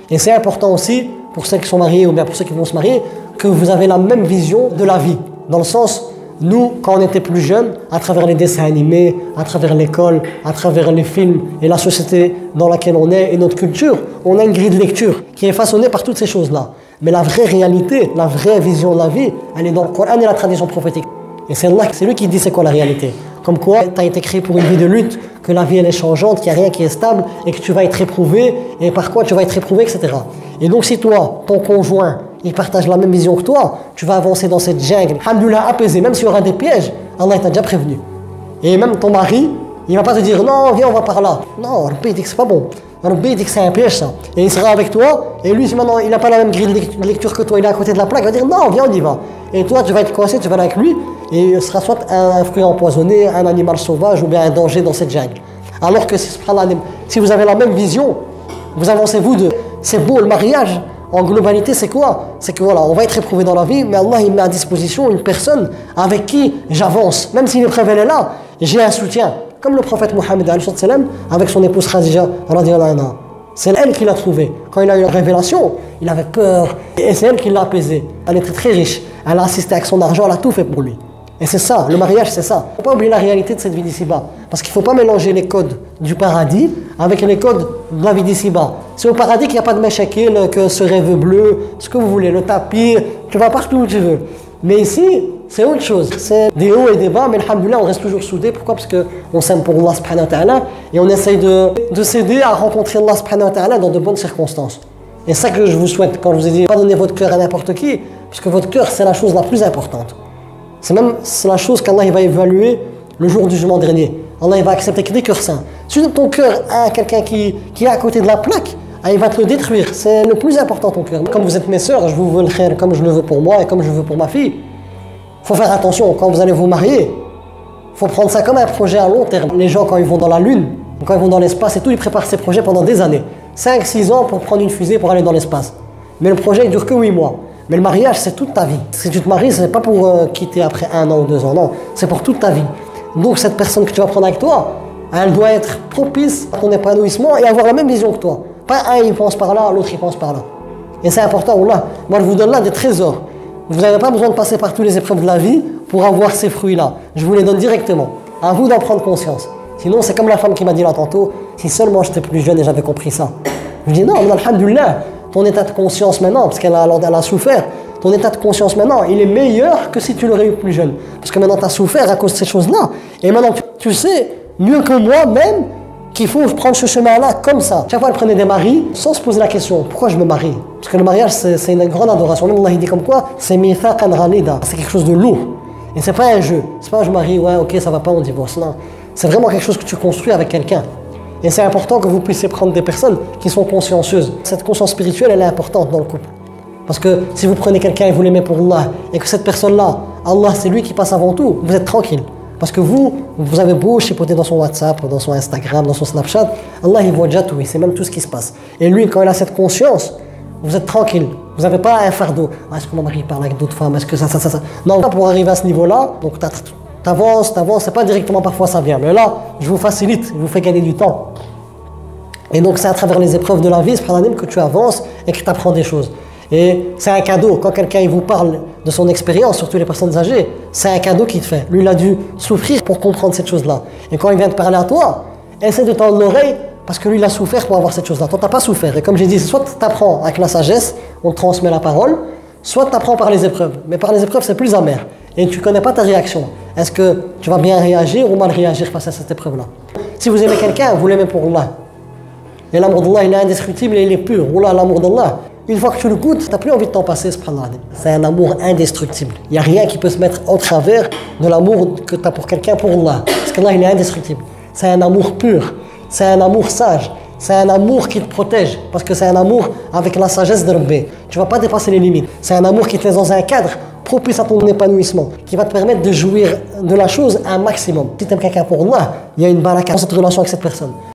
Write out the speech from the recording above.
Et c'est important aussi, pour ceux qui sont mariés ou bien pour ceux qui vont se marier, que vous avez la même vision de la vie. Dans le sens, nous, quand on était plus jeunes, à travers les dessins animés, à travers l'école, à travers les films et la société dans laquelle on est et notre culture, on a une grille de lecture qui est façonnée par toutes ces choses-là. Mais la vraie réalité, la vraie vision de la vie, elle est dans le Coran et la tradition prophétique. Et c'est Allah, c'est lui qui dit c'est quoi la réalité. Comme quoi, tu as été créé pour une vie de lutte, que la vie elle est changeante, qu'il n'y a rien qui est stable et que tu vas être éprouvé et par quoi tu vas être éprouvé, etc. Et donc si toi, ton conjoint, il partage la même vision que toi, tu vas avancer dans cette jungle, alhamdoulilah, apaisé, même s'il y aura des pièges, Allah t'a déjà prévenu. Et même ton mari, il ne va pas te dire non, viens, on va par là. Non, Rabbi dit que c'est pas bon. Rabbi dit que c'est un piège ça. Et il sera avec toi, et lui, si maintenant il n'a pas la même grille de lecture que toi, il est à côté de la plaque, il va dire non, viens, on y va. Et toi, tu vas être coincé, tu vas aller avec lui, et il sera soit un fruit empoisonné, un animal sauvage, ou bien un danger dans cette jungle. Alors que si vous avez la même vision, vous avancez vous deux. C'est beau le mariage. En globalité, c'est quoi? C'est que voilà, on va être éprouvé dans la vie, mais Allah il met à disposition une personne avec qui j'avance. Même si l'épreuve elle est là, j'ai un soutien. Comme le prophète Mohammed avec son épouse Khadija, c'est elle qui l'a trouvé. Quand il a eu la révélation, il avait peur. Et c'est elle qui l'a apaisé. Elle était très riche. Elle a assisté avec son argent, elle a tout fait pour lui. Et c'est ça, le mariage c'est ça. Il ne faut pas oublier la réalité de cette vie d'ici-bas. Parce qu'il ne faut pas mélanger les codes du paradis avec les codes de la vie d'ici-bas. C'est au paradis qu'il n'y a pas de méchakil, que ce rêve bleu, ce que vous voulez, le tapis, tu vas partout où tu veux. Mais ici, c'est autre chose. C'est des hauts et des bas, mais alhamdoulilah, on reste toujours soudés. Pourquoi? Parce qu'on s'aime pour Allah subhanahu wa ta'ala et on essaye de s'aider à rencontrer Allah subhanahu wa ta'ala dans de bonnes circonstances. Et c'est ça que je vous souhaite quand je vous ai dit pas donner votre cœur à n'importe qui, parce que votre cœur c'est la chose la plus importante. C'est la chose qu'Allah va évaluer le jour du jugement dernier. Allah va accepter que des cœurs saints. Si ton cœur a quelqu'un qui est à côté de la plaque, il va te le détruire. C'est le plus important ton cœur. Comme vous êtes mes sœurs, je vous veux le khair comme je le veux pour moi et comme je veux pour ma fille. Il faut faire attention quand vous allez vous marier. Il faut prendre ça comme un projet à long terme. Les gens quand ils vont dans la lune, quand ils vont dans l'espace et tout, ils préparent ces projets pendant des années. 5-6 ans pour prendre une fusée pour aller dans l'espace. Mais le projet il dure que 8 mois. Mais le mariage, c'est toute ta vie. Si tu te maries, ce n'est pas pour quitter après 1 an ou 2 ans, non. C'est pour toute ta vie. Donc cette personne que tu vas prendre avec toi, elle doit être propice à ton épanouissement et avoir la même vision que toi. Pas un il pense par là, l'autre il pense par là. Et c'est important, Allah. Moi je vous donne là des trésors. Vous n'avez pas besoin de passer par toutes les épreuves de la vie pour avoir ces fruits-là. Je vous les donne directement. À vous d'en prendre conscience. Sinon, c'est comme la femme qui m'a dit là tantôt, si seulement j'étais plus jeune et j'avais compris ça. Je dis non, mais alhamdoulilah, ton état de conscience maintenant, parce qu'elle a souffert, ton état de conscience maintenant, il est meilleur que si tu l'aurais eu plus jeune. Parce que maintenant tu as souffert à cause de ces choses-là. Et maintenant tu sais, mieux que moi même, qu'il faut prendre ce chemin-là comme ça. Chaque fois, elle prenait des maris sans se poser la question, pourquoi je me marie? Parce que le mariage, c'est une grande adoration. Même Allah il dit comme quoi, c'est mithaqan ghalida. C'est quelque chose de lourd. Et c'est pas un jeu. C'est pas je marie, ouais, ok, ça va pas, on divorce. Non. C'est vraiment quelque chose que tu construis avec quelqu'un. Et c'est important que vous puissiez prendre des personnes qui sont consciencieuses. Cette conscience spirituelle, elle est importante dans le couple. Parce que si vous prenez quelqu'un et vous l'aimez pour Allah, et que cette personne-là, Allah, c'est lui qui passe avant tout, vous êtes tranquille. Parce que vous avez beau chipoter dans son WhatsApp, dans son Instagram, dans son Snapchat, Allah, il voit déjà tout, il sait même tout ce qui se passe. Et lui, quand il a cette conscience, vous êtes tranquille. Vous n'avez pas un fardeau. Ah, est-ce que mon mari parle avec d'autres femmes? Est-ce que ça? Non, pour arriver à ce niveau-là, donc t'avances, c'est pas directement parfois ça vient. Mais là, je vous facilite, je vous fais gagner du temps. Et donc c'est à travers les épreuves de la vie, que tu avances et que tu apprends des choses. Et c'est un cadeau. Quand quelqu'un il vous parle de son expérience, surtout les personnes âgées, c'est un cadeau qu'il te fait. Lui, il a dû souffrir pour comprendre cette chose-là. Et quand il vient te parler à toi, essaie de tendre l'oreille parce que lui, il a souffert pour avoir cette chose-là. Toi, tu n'as pas souffert. Et comme j'ai dit, soit tu apprends avec la sagesse, on te transmet la parole, soit tu apprends par les épreuves. Mais par les épreuves, c'est plus amer. Et tu ne connais pas ta réaction. Est-ce que tu vas bien réagir ou mal réagir face à cette épreuve-là? Si vous aimez quelqu'un, vous l'aimez pour Allah. Et l'amour d'Allah, il est indestructible et il est pur. Wallah, l'amour d'Allah, une fois que tu le goûtes, tu n'as plus envie de t'en passer, subhanallah. C'est un amour indestructible. Il n'y a rien qui peut se mettre en travers de l'amour que tu as pour quelqu'un pour Allah. Parce qu'Allah, il est indestructible. C'est un amour pur. C'est un amour sage. C'est un amour qui te protège. Parce que c'est un amour avec la sagesse de Rabbi. Tu ne vas pas dépasser les limites. C'est un amour qui te laisse dans un cadre propice à ton épanouissement, qui va te permettre de jouir de la chose un maximum. Si tu aimes quelqu'un pour Allah, il y a une baraka dans cette relation avec cette personne.